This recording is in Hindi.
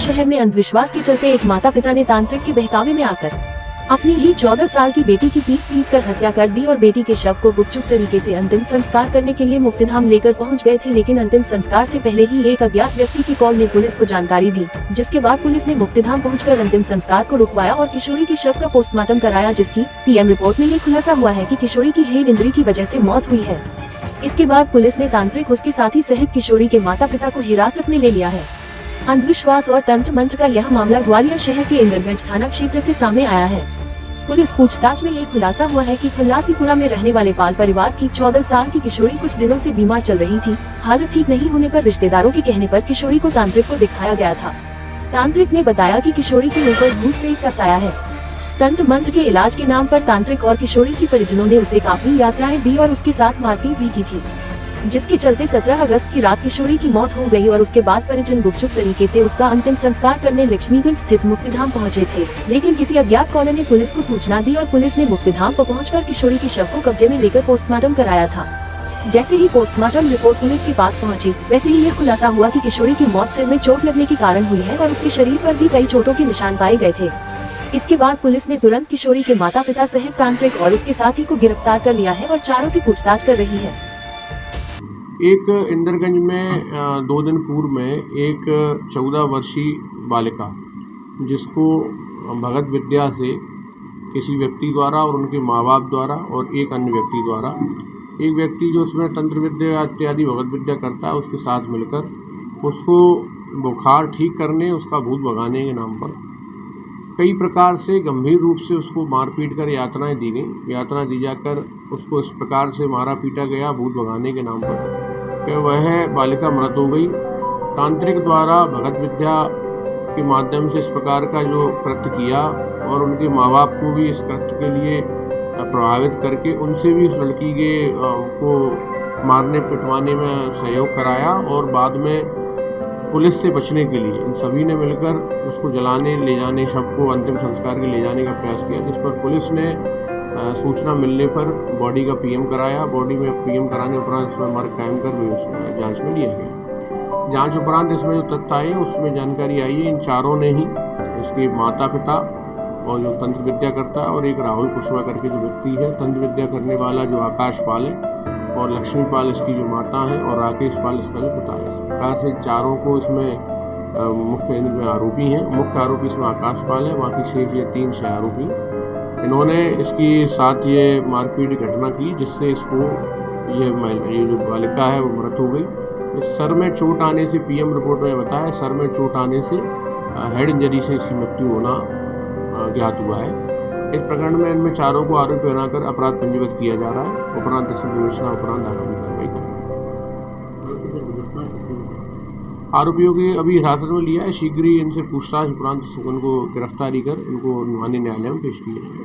शहर में अंधविश्वास के चलते एक माता पिता ने तांत्रिक के बहकावे में आकर अपनी ही 14 साल की बेटी की पीट कर हत्या कर दी और बेटी के शव को गुपचुप तरीके से अंतिम संस्कार करने के लिए मुक्तिधाम लेकर पहुंच गए थे। लेकिन अंतिम संस्कार से पहले ही एक अज्ञात व्यक्ति की कॉल ने पुलिस को जानकारी दी, जिसके बाद पुलिस ने मुक्तिधाम पहुंचकर अंतिम संस्कार को रुकवाया और किशोरी के शव का पोस्टमार्टम कराया, जिसकी पीएम रिपोर्ट में ये खुलासा हुआ है कि किशोरी की हेड इंजरी की वजह से मौत हुई है। इसके बाद पुलिस ने तांत्रिक, उसके साथी सहित किशोरी के माता पिता को हिरासत में ले लिया है। अंधविश्वास और तंत्र मंत्र का यह मामला ग्वालियर शहर के इंदरगंज थाना क्षेत्र से सामने आया है। पुलिस पूछताछ में ये खुलासा हुआ है कि खल्लासीपुरा में रहने वाले पाल परिवार की 14 साल की किशोरी कुछ दिनों से बीमार चल रही थी। हालत ठीक नहीं होने पर रिश्तेदारों के कहने पर किशोरी को तांत्रिक को दिखाया गया था। तांत्रिक ने बताया कि किशोरी के ऊपर भूत प्रेत का साया है। तंत्र मंत्र के इलाज के नाम पर तांत्रिक और किशोरी की परिजनों ने उसे काफी यात्राएं दी और उसके साथ मारपीट भी की थी, जिसके चलते 17 अगस्त की रात किशोरी की मौत हो गई और उसके बाद परिजन गुपचुप तरीके से उसका अंतिम संस्कार करने लक्ष्मीगंज स्थित मुक्तिधाम पहुंचे थे। लेकिन किसी अज्ञात कॉलर ने पुलिस को सूचना दी और पुलिस ने मुक्तिधाम पर पहुंचकर किशोरी के शव को कब्जे में लेकर पोस्टमार्टम कराया था। जैसे ही पोस्टमार्टम रिपोर्ट पुलिस के पास पहुंची, वैसे ही यह खुलासा हुआ कि किशोरी की मौत सिर में चोट लगने के कारण हुई है और उसके शरीर पर भी कई चोटों के निशान पाए गए थे। इसके बाद पुलिस ने तुरंत किशोरी के माता पिता सहित तांत्रिक और उसके साथी को गिरफ्तार कर लिया है और चारों से पूछताछ कर रही है। एक इंदरगंज में 2 दिन पूर्व में एक 14 वर्षीय बालिका, जिसको भगत विद्या से किसी व्यक्ति द्वारा और उनके माँ बाप द्वारा और एक अन्य व्यक्ति द्वारा, एक व्यक्ति जो उसमें तंत्र विद्या इत्यादि भगत विद्या करता है, उसके साथ मिलकर उसको बुखार ठीक करने, उसका भूत भगाने के नाम पर कई प्रकार से गंभीर रूप से उसको मार पीट कर यातनाएं दी गई। यातना दी जाकर उसको इस प्रकार से मारा पीटा गया भूत भगाने के नाम पर कि वह बालिका मृत हो गई। तांत्रिक द्वारा भगत विद्या के माध्यम से इस प्रकार का जो कृत्य किया और उनके माँ बाप को भी इस कृत्य के लिए प्रभावित करके उनसे भी उस लड़की के को मारने पिटवाने में सहयोग कराया और बाद में पुलिस से बचने के लिए इन सभी ने मिलकर उसको जलाने, ले जाने, शव को अंतिम संस्कार के ले जाने का प्रयास किया, जिस पर पुलिस ने सूचना मिलने पर बॉडी का पीएम कराया। बॉडी में पीएम कराने उपरांत इसमें मर्ग कायम कर भी जांच में लिया गया। जांच उपरांत इसमें जो तथ्य आए उसमें जानकारी आई है इन चारों ने ही, इसके माता पिता और जो तंत्र विद्या करता है और एक राहुल कुशवाहा करके जो व्यक्ति है, तंत्र विद्या करने वाला जो आकाश पाल है और लक्ष्मी पाल इसकी जो माता है और राकेश पाल इसका जो पिता है। इस प्रकार से चारों को इसमें मुख्य इनमें आरोपी हैं। मुख्य आरोपी इसमें आकाश पाल है, बाकी शेष ये 3 सह आरोपी। इन्होंने इसकी साथ ये मारपीट की घटना की, जिससे इसको ये जो बालिका है वो मृत हो गई। इस सर में चोट आने से, पीएम रिपोर्ट में बताया, सर में चोट आने से हेड इंजरी से इसकी मृत्यु होना ज्ञात हुआ है। इस प्रकरण में इनमें चारों को आरोपी बनाकर अपराध पंजीबद्ध किया जा रहा है। उपरांत इसमें विवेचना उपरांत आगामी कार्रवाई करेंगे। आरोपियों की अभी हिरासत में लिया है, शीघ्र ही इनसे पूछताछ उपरांत उनको गिरफ्तारी कर इनको माननीय न्यायालय में पेश किया जाएगा।